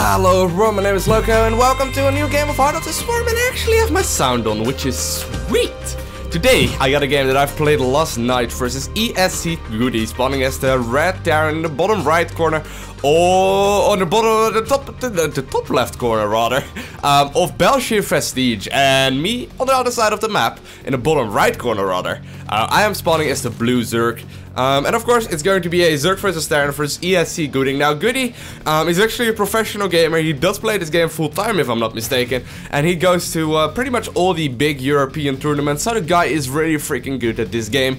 Hello everyone, my name is Lowko and welcome to a new game of Heart of the Swarm, and I actually have my sound on, which is sweet! Today I got a game that I've played last night versus ESC.GoOdy, spawning as the red Terran in the bottom right corner, or on the bottom, the top left corner rather, of Banshee Prestige, and me on the other side of the map, in the bottom right corner rather. I am spawning as the blue Zerg. And of course, it's going to be a Zerg versus Terran versus ESC.GoOdy. Now, Goody is actually a professional gamer. He does play this game full time, if I'm not mistaken. And he goes to pretty much all the big European tournaments. So the guy is really freaking good at this game.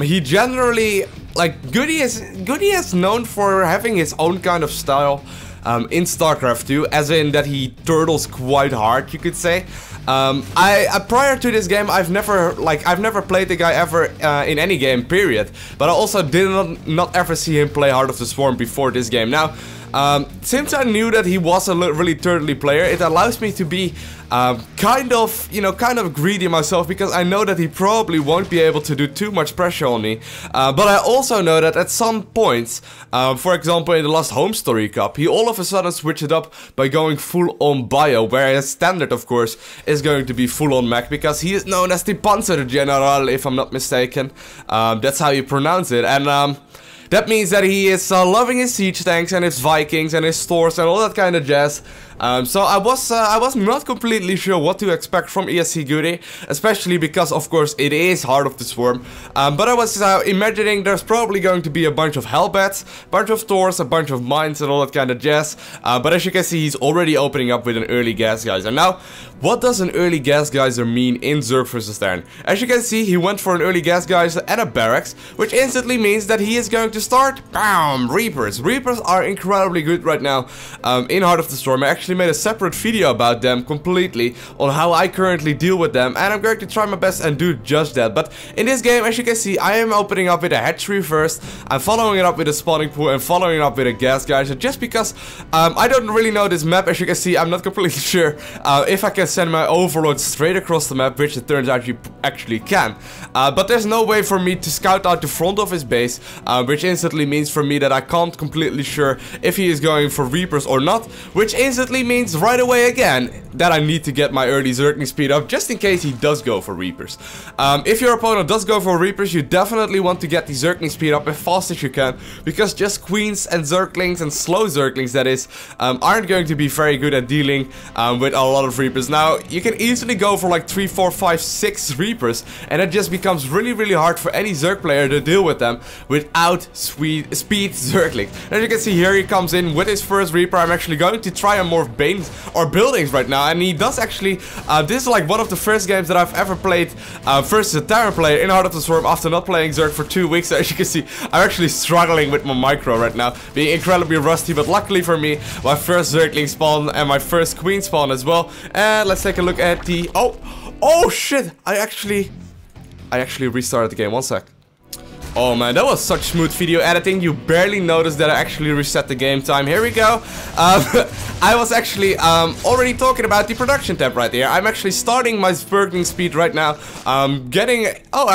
He generally, like, Goody is known for having his own kind of style in StarCraft II, as in that he turtles quite hard, you could say. Prior to this game, I've never played the guy ever in any game, period. But I also did not ever see him play Heart of the Swarm before this game. Now, since I knew that he was a really turtly player, it allows me to be kind of greedy myself, because I know that he probably won't be able to do too much pressure on me. But I also know that at some points, for example in the last Home Story Cup, he all of a sudden switched it up by going full on bio, whereas standard of course is going to be full on mech, because he is known as the Panzer General, if I'm not mistaken. That's how you pronounce it, and that means that he is loving his siege tanks and his Vikings and his stores and all that kind of jazz. So I was not completely sure what to expect from ESC.GoOdy, especially because of course it is Heart of the Swarm. But I was imagining there's probably going to be a bunch of Hellbats, a bunch of Thors, a bunch of mines and all that kind of jazz. But as you can see, he's already opening up with an early gas geyser. Now, what does an early gas geyser mean in Zerg vs Terran? As you can see, he went for an early gas geyser and a barracks, which instantly means that he is going to start, bam, Reapers. Reapers are incredibly good right now in Heart of the Storm. I actually made a separate video about them completely on how I currently deal with them, and I'm going to try my best and do just that. But in this game, as you can see, I am opening up with a hatchery first. I'm following it up with a spawning pool and following it up with a gas geyser, just because I don't really know this map. As you can see, I'm not completely sure if I can send my overlord straight across the map, which it turns out you actually can. But there's no way for me to scout out the front of his base, which instantly means for me that I can't completely sure if he is going for Reapers or not, which instantly means right away again that I need to get my early Zergling speed up, just in case he does go for Reapers. If your opponent does go for Reapers, you definitely want to get the Zergling speed up as fast as you can, because just Queens and Zerglings and slow Zerglings, that is, aren't going to be very good at dealing with a lot of Reapers. Now, you can easily go for like 3, 4, 5, 6 Reapers, and it just becomes really hard for any Zerg player to deal with them without speed Zergling. As you can see here, he comes in with his first Reaper. I'm actually going to try and morph Banes or buildings right now, and he does actually, this is like one of the first games that I've ever played versus a Terran player in Heart of the Swarm after not playing Zerg for 2 weeks. So as you can see, I'm actually struggling with my micro right now, being incredibly rusty, but luckily for me, my first Zergling spawn and my first Queen spawn as well. And let's take a look at the, oh shit, I actually restarted the game, 1 sec. Oh man, that was such smooth video editing. You barely noticed that I actually reset the game time. Here we go. I was actually already talking about the production tab right here. I'm actually starting my Zergling speed right now. I'm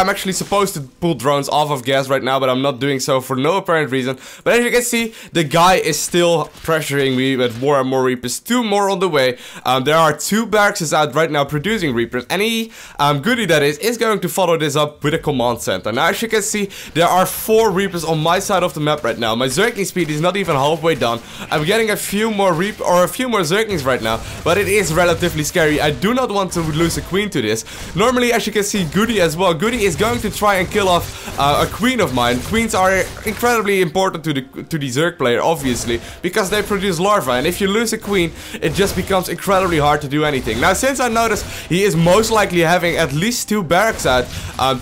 actually supposed to pull drones off of gas right now, but I'm not doing so for no apparent reason. But as you can see, the guy is still pressuring me with more and more Reapers. 2 more on the way. There are 2 barracks out right now producing Reapers, and he, Goody that is going to follow this up with a command center. Now, as you can see, there are 4 Reapers on my side of the map right now. My Zergling speed is not even halfway done. I'm getting a few more Zerglings right now, but it is relatively scary. I do not want to lose a Queen to this. Normally, as you can see, Goody as well. Goody is going to try and kill off a Queen of mine. Queens are incredibly important to the Zerg player, obviously, because they produce larvae, and if you lose a Queen, it just becomes incredibly hard to do anything. Now, since I noticed he is most likely having at least 2 barracks out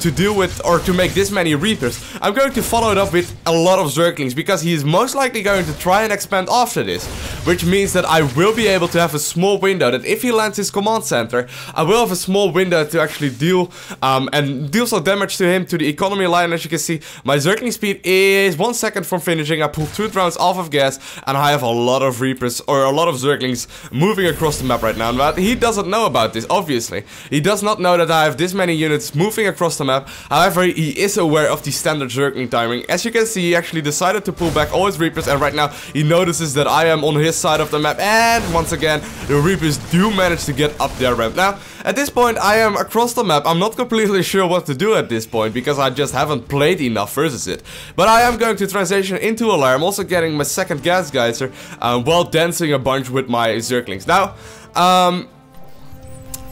to deal with, or to make this many Reapers, I'm going to follow it up with a lot of Zerglings, because he is most likely going to try and expand after this, which means that I will be able to have a small window, that if he lands his command center, I will have a small window to actually deal some damage to him, to the economy line. As you can see, my Zergling speed is 1 second from finishing. I pulled 2 drones off of gas, and I have a lot of Reapers, or a lot of Zerglings moving across the map right now. But he doesn't know about this, obviously. He does not know that I have this many units moving across the map. However, he is aware of the standard Zergling timing. As you can see, he actually decided to pull back all his Reapers, and right now he notices that I am on his side of the map, and once again, the Reapers do manage to get up their ramp. Now, at this point, I am across the map. I'm not completely sure what to do at this point, because I just haven't played enough versus it. But I am going to transition into a lair. I'm also getting my second gas geyser while dancing a bunch with my Zerglings. Now,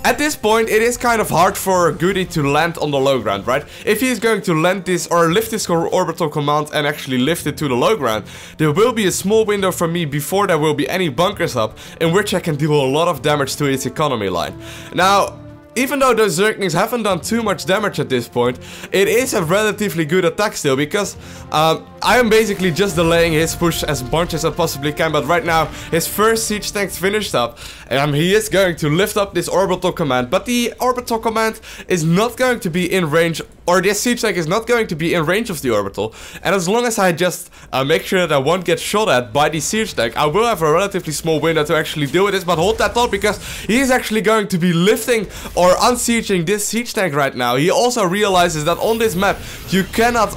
at this point, it is kind of hard for GoOdy to land on the low ground, right? If he is going to land this or lift this orbital command and actually lift it to the low ground, there will be a small window for me before there will be any bunkers up, in which I can do a lot of damage to his economy line. Now, even though those Zerglings haven't done too much damage at this point, it is a relatively good attack still, because I am basically just delaying his push as much as I possibly can. But right now, his first siege tank's finished up, and he is going to lift up this orbital command. But the orbital command is not going to be in range, or this siege tank is not going to be in range of the orbital. And as long as I just make sure that I won't get shot at by the siege tank, I will have a relatively small window to actually deal with this. But hold that thought, because he is actually going to be lifting or unsieging this siege tank right now. He also realizes that on this map you cannot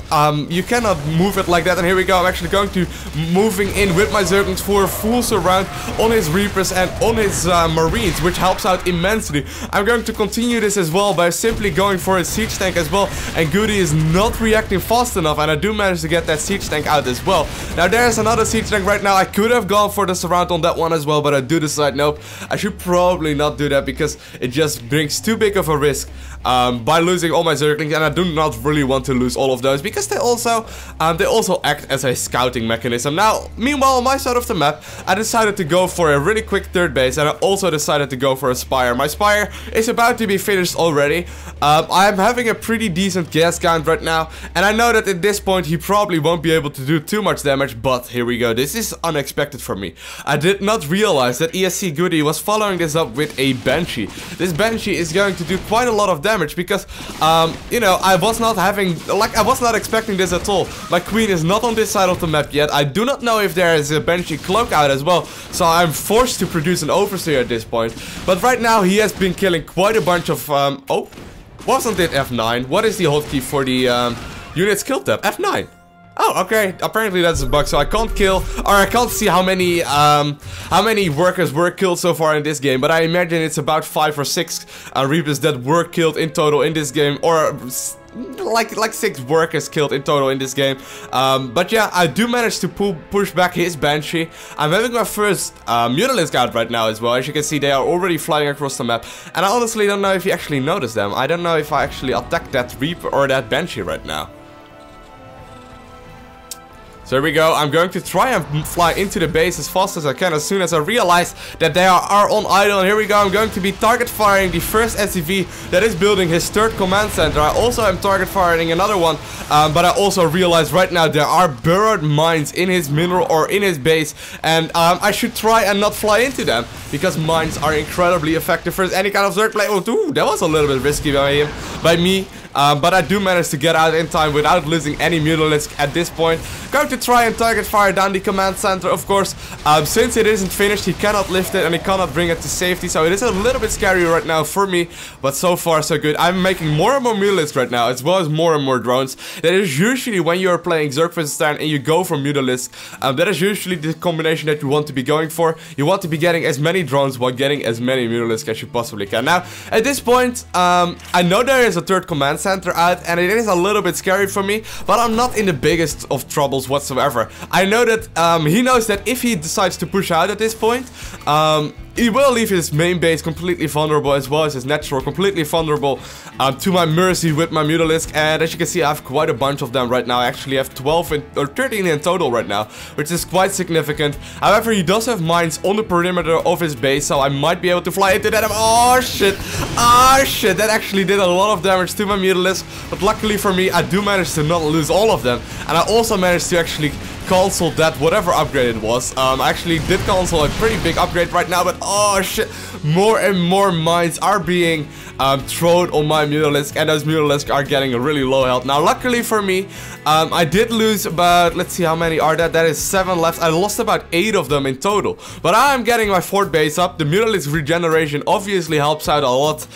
move it like that. And here we go. I'm actually going to moving in with my Zerglings for a full surround on his Reapers and on his Marines, which helps out immensely. I'm going to continue this as well by simply going for his siege tank as well. And GoOdy is not reacting fast enough, and I do manage to get that siege tank out as well. Now there's another siege tank right now. I could have gone for the surround on that one as well, but I do decide nope, I should probably not do that, because it just brings too big of a risk by losing all my Zerglings, and I do not really want to lose all of those, because they also act as a scouting mechanism. Now, meanwhile, on my side of the map, I decided to go for a really quick third base, and I also decided to go for a spire. My spire is about to be finished already. I'm having a pretty decent gas count right now, and I know that at this point he probably won't be able to do too much damage, but here we go. This is unexpected for me. I did not realize that ESC.GoOdy was following this up with a Banshee. This Banshee is going to do quite a lot of damage, because you know, I was not expecting this at all. My queen is not on this side of the map yet. I do not know if there is a Banshee cloak out as well, so I'm forced to produce an overseer at this point. But right now he has been killing quite a bunch of oh, wasn't it F9? What is the hotkey for the units kill tab? F9. Oh, okay. Apparently that's a bug, so I can't kill, or I can't see how many workers were killed so far in this game. But I imagine it's about 5 or 6 Reapers that were killed in total in this game, or like 6 workers killed in total in this game. But yeah, I do manage to push back his Banshee. I'm having my first Ultralisk out right now as well. As you can see, they are already flying across the map, and I honestly don't know if you actually noticed them. I don't know if I actually attacked that Reaper or that Banshee right now. So here we go. I'm going to try and fly into the base as fast as I can as soon as I realize that they are on idle. And here we go. I'm going to be target firing the first SCV that is building his third command center. I also am target firing another one, but I also realize right now there are burrowed mines in his mineral or in his base, and I should try and not fly into them, because mines are incredibly effective for any kind of Zerg play. Oh, dude, that was a little bit risky by me. But I do manage to get out in time without losing any Ultralisk at this point. Going to try and target fire down the command center, of course. Since it isn't finished, he cannot lift it and he cannot bring it to safety. So it is a little bit scary right now for me, but so far so good. I'm making more and more Ultralisk right now, as well as more and more drones. That is usually when you're playing Zerg vs Terran and you go for Ultralisk. That is usually the combination that you want to be going for. You want to be getting as many drones while getting as many Ultralisk as you possibly can. Now, at this point, I know there is a third command center out, and it is a little bit scary for me, but I'm not in the biggest of troubles whatsoever. I know that he knows that if he decides to push out at this point, he will leave his main base completely vulnerable, as well as his natural completely vulnerable to my mercy with my Ultralisk. And as you can see, I have quite a bunch of them right now. I actually have 12 or 13 in total right now, which is quite significant. However, he does have mines on the perimeter of his base, so I might be able to fly into that. Oh shit, oh shit, that actually did a lot of damage to my Ultralisk, but luckily for me, I do manage to not lose all of them, and I also managed to actually cancel that whatever upgrade it was. I actually did cancel a pretty big upgrade right now, but oh shit, more and more mines are being thrown on my Ultralisk, and those Ultralisk are getting a really low health. Now luckily for me, I did lose about, let's see how many are that, that is 7 left. I lost about 8 of them in total, but I'm getting my fort base up. The Ultralisk regeneration obviously helps out a lot,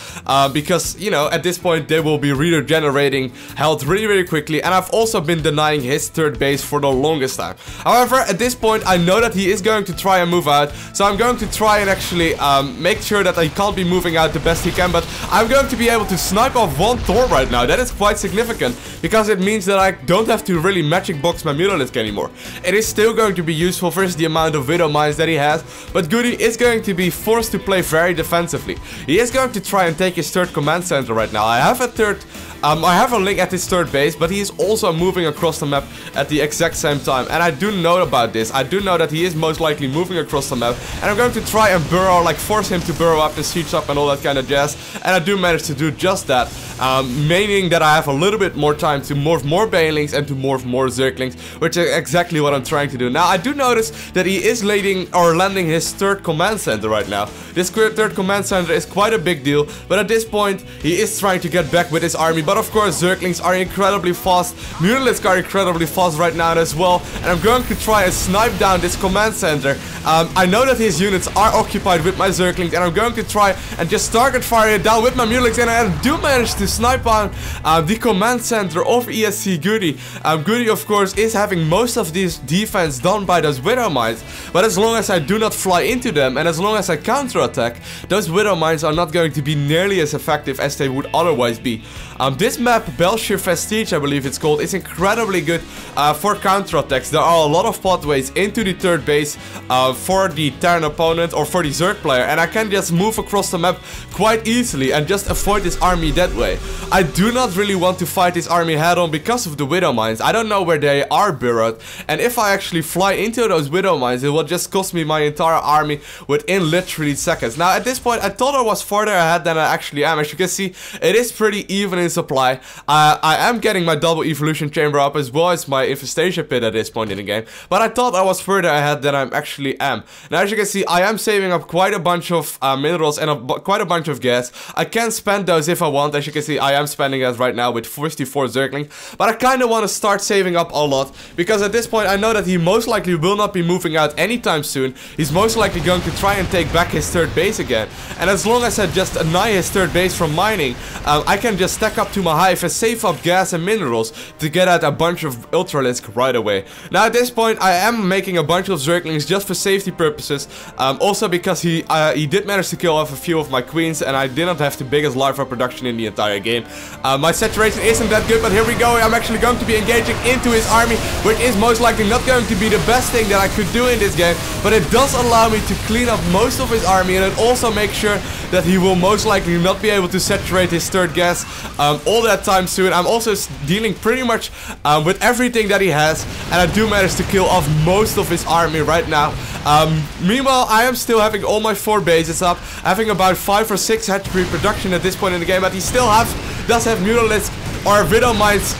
because, you know, at this point they will be regenerating health really quickly, and I've also been denying his third base for the longest time. However, at this point I know that he is going to try and move out, so I'm going to try and actually make sure that he can't be moving out the best he can, but I'm going to be able to snipe off one Thor right now. That is quite significant, because it means that I don't have to really magic box my Ultralisk anymore. It is still going to be useful versus the amount of Widow Mines that he has, but Goody is going to be forced to play very defensively. He is going to try and take his third command center right now. I have a link at his third base, but he is also moving across the map at the exact same time, and I do know about this. I do know that he is most likely moving across the map, and I'm going to try and burrow, like force him to burrow up and siege up and all that kind of jazz, and I do manage to do just that, meaning that I have a little bit more time to morph more Banelings and to morph more Zerglings, which is exactly what I'm trying to do. Now I do notice that he is landing his third command center right now. This third command center is quite a big deal, but at this point he is trying to get back with his army. But of course Zerglings are incredibly fast, Ultralisk are incredibly fast right now as well, and I'm going to try and snipe down this command center. I know that his units are occupied with my Zerglings, and I'm going to try and just target fire it down with my Ultralisk, and I do manage to snipe on the command center of ESC.GoOdy. Goody of course is having most of this defense done by those Widow Mines, but as long as I do not fly into them and as long as I counterattack, those Widow Mines are not going to be nearly as effective as they would otherwise be. This map, Banshee Vestige I believe it's called, is incredibly good for counterattacks. There are a lot of pathways into the third base for the Terran opponent or for the Zerg player, and I can just move across the map quite easily and just avoid this army that way. I do not really want to fight this army head on because of the Widow Mines. I don't know where they are burrowed, and if I actually fly into those Widow Mines, it will just cost me my entire army within literally seconds. Now at this point I thought I was farther ahead than I actually am. As you can see, it is pretty even in supply. I am getting my double evolution chamber up as well as my infestation pit at this point in the game, but I thought I was further ahead than I actually am. Now as you can see, I am saving up quite a bunch of minerals and quite a bunch of gas. I can spend those if I want. As you can see, I am spending that right now with 54 Zerglings, but I kind of want to start saving up a lot, because at this point I know that he most likely will not be moving out anytime soon. He's most likely going to try and take back his third base again, and as long as I just deny his third base from mining, I can just stack up to my hive and save up gas and minerals to get out a bunch of Ultralisk right away. Now at this point I am making a bunch of Zerglings just for safety purposes, also because he did manage to kill off a few of my queens, and I didn't have the biggest larva production in the entire game. My saturation isn't that good, but here we go. I'm actually going to be engaging into his army, which is most likely not going to be the best thing that I could do in this game, but it does allow me to clean up most of his army, and it also makes sure that he will most likely not be able to saturate his third gas all that time soon. I'm also dealing pretty much with everything that he has, and I do manage to kill off most of his army right now. Meanwhile, I am still having all my 4 bases up, having about 5 or 6 hatchery production at this point in the game, but he still does have Ultralisk or Widow Mines,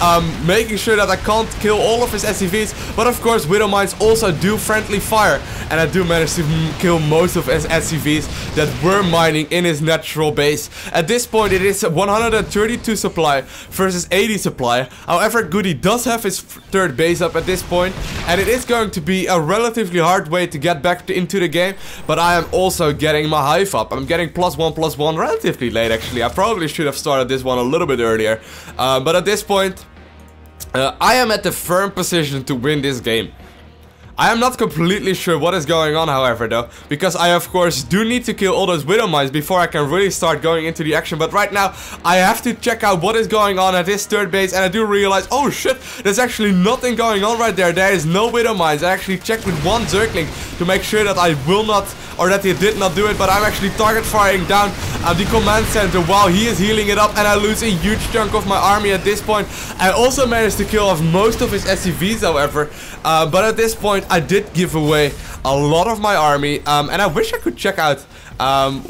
making sure that I can't kill all of his SCVs, but of course Widow Mines also do friendly fire, and I do manage to kill most of his SCVs that were mining in his natural base. At this point it is 132 supply versus 80 supply. However, Goody does have his third base up at this point, and it is going to be a relatively hard way to get back into the game, but I am also getting my hive up. I'm getting +1/+1 relatively late actually. I probably should have started this one a little bit earlier. But at this point, I am at the firm position to win this game. I am not completely sure what is going on, however, though, because I of course do need to kill all those Widow Mines before I can really start going into the action. But right now I have to check out what is going on at his third base, and I do realize, oh shit, there's actually nothing going on right there. There is no Widow Mines. I actually checked with one Zergling to make sure that I will not, or that he did not do it, but I'm actually target firing down the command center while he is healing it up, and I lose a huge chunk of my army at this point. I also managed to kill off most of his SCVs, however, but at this point I did give away a lot of my army, and I wish I could check out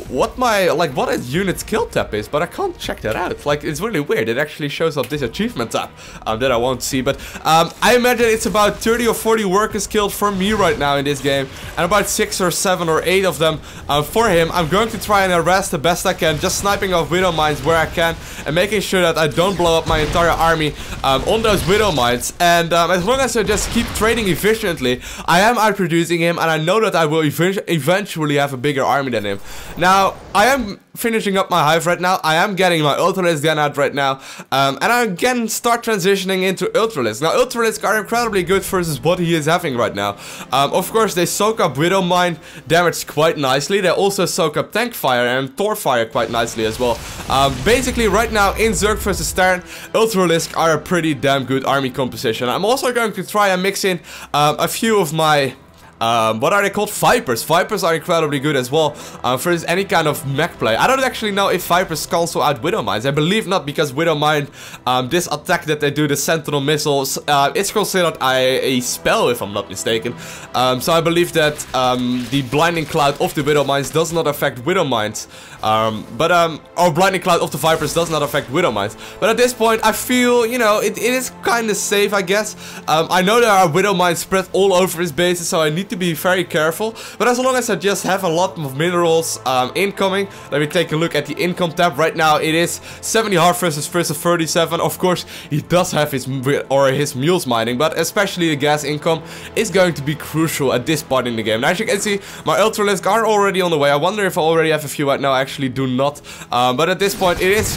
what a unit's kill tab is, but I can't check that out. Like, it's really weird. It actually shows up this achievement tab that I won't see. But I imagine it's about 30 or 40 workers killed for me right now in this game, and about 6 or 7 or 8 of them for him. I'm going to try and arrest the best I can, just sniping off widow mines where I can, and making sure that I don't blow up my entire army on those widow mines. And as long as I just keep trading efficiently, I am outproducing him, and I know that I will eventually have a bigger army than him. Now, I am finishing up my hive right now. I am getting my Ultralisk gun out right now, and I again start transitioning into Ultralisk. Now, Ultralisk are incredibly good versus what he is having right now. Of course, they soak up widow mine damage quite nicely. They also soak up tank fire and Thor fire quite nicely as well. Basically, right now in Zerg versus Terran, Ultralisk are a pretty damn good army composition. I'm also going to try and mix in a few of my what are they called? Vipers. Vipers are incredibly good as well for any kind of mech play. I don't actually know if Vipers cancel out Widow Mines. I believe not, because Widow Mine, this attack that they do, the Sentinel missiles, it's considered a spell if I'm not mistaken. So I believe that the Blinding Cloud of the Widow Mines does not affect Widow Mines. Or Blinding Cloud of the Vipers does not affect Widow Mines. But at this point, I feel, you know, it is kind of safe, I guess. I know there are Widow Mines spread all over his bases, so I need to be very careful. But as long as I just have a lot of minerals incoming, let me take a look at the income tab. Right now, it is 70 hard versus 37. Of course, he does have his mules mining, but especially the gas income is going to be crucial at this point in the game. Now, as you can see, my Ultralisk are already on the way. I wonder if I already have a few right now. I actually do not. But at this point, it is...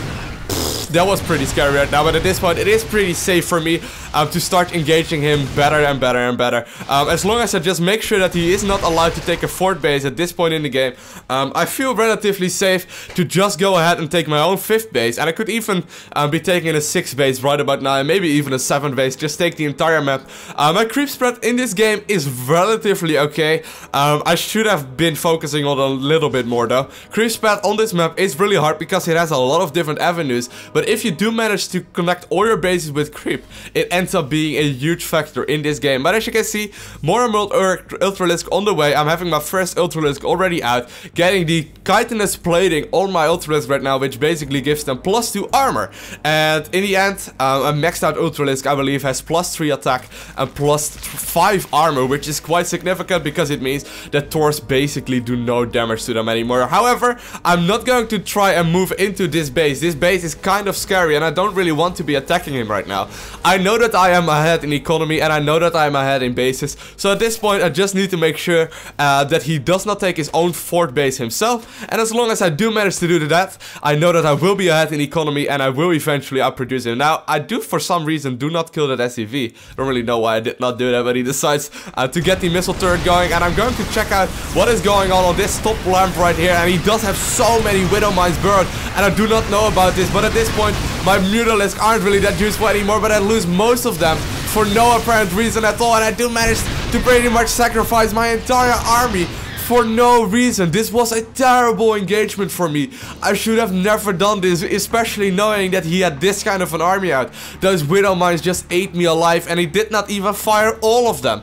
That was pretty scary right now, but at this point it is pretty safe for me to start engaging him better and better and better. As long as I just make sure that he is not allowed to take a fort base at this point in the game, I feel relatively safe to just go ahead and take my own 5th base. And I could even be taking a 6th base right about now, and maybe even a 7th base, just take the entire map. My creep spread in this game is relatively okay. I should have been focusing on a little bit more though. Creep spread on this map is really hard because it has a lot of different avenues, but if you do manage to connect all your bases with creep, it ends up being a huge factor in this game. But as you can see, more and more Ultralisk on the way. I'm having my first Ultralisk already out, getting the chitinous plating on my Ultralisk right now, which basically gives them +2 armor. And in the end, a maxed out Ultralisk, I believe, has +3 attack and +5 armor, which is quite significant because it means that Thors basically do no damage to them anymore. However, I'm not going to try and move into this base. This base is kind of scary, and I don't really want to be attacking him right now. I know that I am ahead in economy, and I know that I am ahead in bases. So at this point, I just need to make sure that he does not take his own fort base himself. And as long as I do manage to do that, I know that I will be ahead in economy, and I will eventually outproduce him. Now, I do for some reason do not kill that SCV. Don't really know why I did not do that, but he decides to get the missile turret going. And I'm going to check out what is going on this top lamp right here. And he does have so many Widow Mines burrowed, and I do not know about this. But at this point, my Mutalisk aren't really that useful anymore, but I lose most of them for no apparent reason at all, and I do manage to pretty much sacrifice my entire army for no reason. This was a terrible engagement for me. I should have never done this, especially knowing that he had this kind of an army out. Those Widow Mines just ate me alive, and he did not even fire all of them.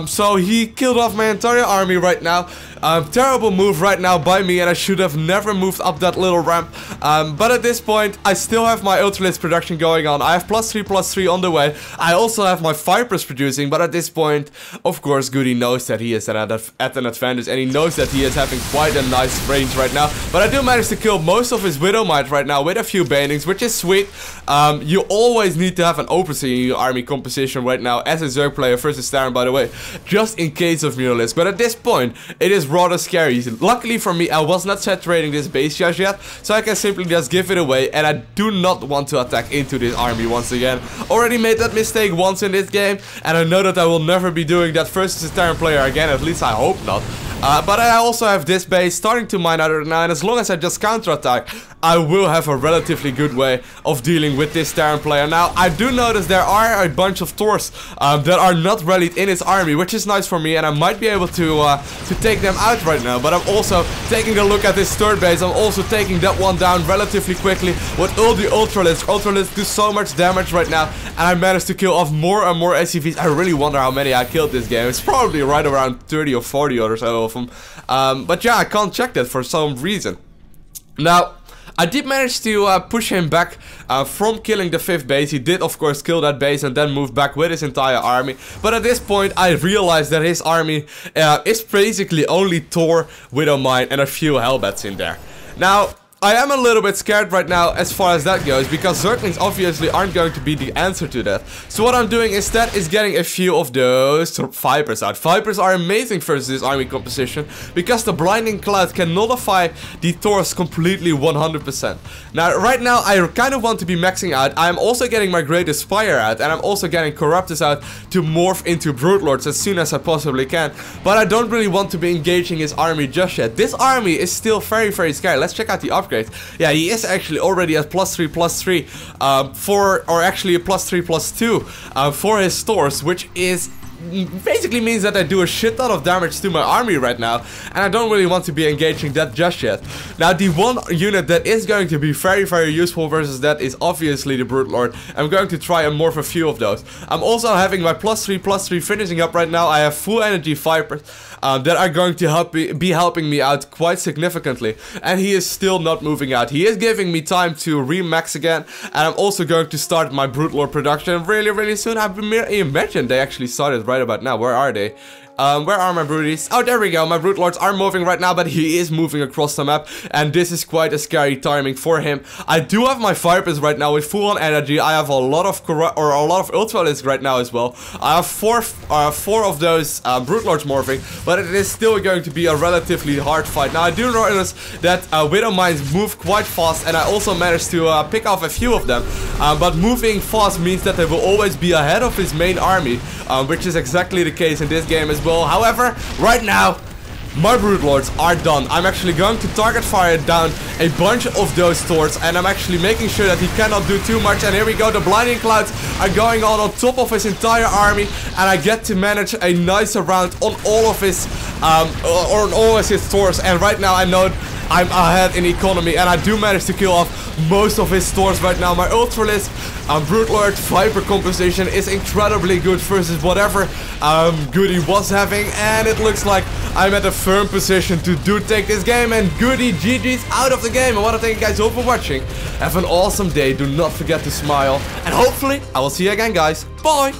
So he killed off my entire army right now. Terrible move right now by me, and I should have never moved up that little ramp. But at this point, I still have my Ultralisk production going on. I have +3/+3 on the way. I also have my Vipers producing, but at this point, of course, Goody knows that he is at an advantage, and he knows that he is having quite a nice range right now. But I do manage to kill most of his Widow Mines right now with a few banings, which is sweet. You always need to have an Overseer in your army composition right now as a Zerg player versus Terran, by the way, just in case of Mutalisk. But at this point, it is rather scary. Luckily for me, I was not saturating this base just yet, so I can simply just give it away, and I do not want to attack into this army once again. Already made that mistake once in this game, and I know that I will never be doing that versus a Terran player again, at least I hope not. But I also have this base starting to mine out right now, and as long as I just counterattack, I will have a relatively good way of dealing with this Terran player. Now, I do notice there are a bunch of Thors that are not rallied in his army, which is nice for me, and I might be able to take them out right now. But I'm also taking a look at this 3rd base. I'm also taking that one down relatively quickly with all the Ultralisk. Ultralisk do so much damage right now, and I managed to kill off more and more SCVs. I really wonder how many I killed this game. It's probably right around 30 or 40 or so of them. But yeah, I can't check that for some reason. Now, I did manage to push him back from killing the 5th base. He did, of course, kill that base and then move back with his entire army. But at this point, I realized that his army is basically only Thor, Widowmine, and a few Hellbats in there. Now, I am a little bit scared right now as far as that goes, because Zerglings obviously aren't going to be the answer to that. So what I'm doing instead is getting a few of those Vipers out. Vipers are amazing versus this army composition, because the Blinding Cloud can nullify the Thors completely 100%. Now, right now, I kind of want to be maxing out. I'm also getting my Greatest Spire out, and I'm also getting Corruptus out to morph into Broodlords as soon as I possibly can. But I don't really want to be engaging his army just yet. This army is still very, very scary. Let's check out the upgrade. Yeah, he is actually already at +3/+3 or actually a +3/+2 for his stores, which is basically means that I do a shit ton of damage to my army right now, and I don't really want to be engaging that just yet. Now, the one unit that is going to be very, very useful versus that is obviously the Broodlord. I'm going to try and morph a few of those. I'm also having my +3/+3 finishing up right now. I have full energy Vipers that are going to be helping me out quite significantly, and he is still not moving out. He is giving me time to remax again, and I'm also going to start my Broodlord production really, really soon. I imagine they actually started right about now. Where are they? Where are my broodies? Oh, there we go. My Broodlords are moving right now, but he is moving across the map, and this is quite a scary timing for him. I do have my Vipers right now with full on energy. I have a lot of Ultralisk right now as well. I have four of those Broodlords morphing, but it is still going to be a relatively hard fight. Now, I do notice that Widowmines move quite fast, and I also managed to pick off a few of them. But moving fast means that they will always be ahead of his main army, which is exactly the case in this game as well. However, right now, my Broodlords are done. I'm actually going to target fire down a bunch of those Thors, and I'm actually making sure that he cannot do too much. And here we go, the Blinding Clouds are going on top of his entire army, and I get to manage a nice round on all of his Thors. And right now I know I'm ahead in economy, and I do manage to kill off most of his stores right now. My Ultralisk Broodlord Viper composition is incredibly good versus whatever Goody was having, and it looks like I'm at a firm position to take this game, and Goody GG's out of the game. I want to thank you guys all for watching. Have an awesome day. Do not forget to smile, and hopefully I will see you again, guys. Bye!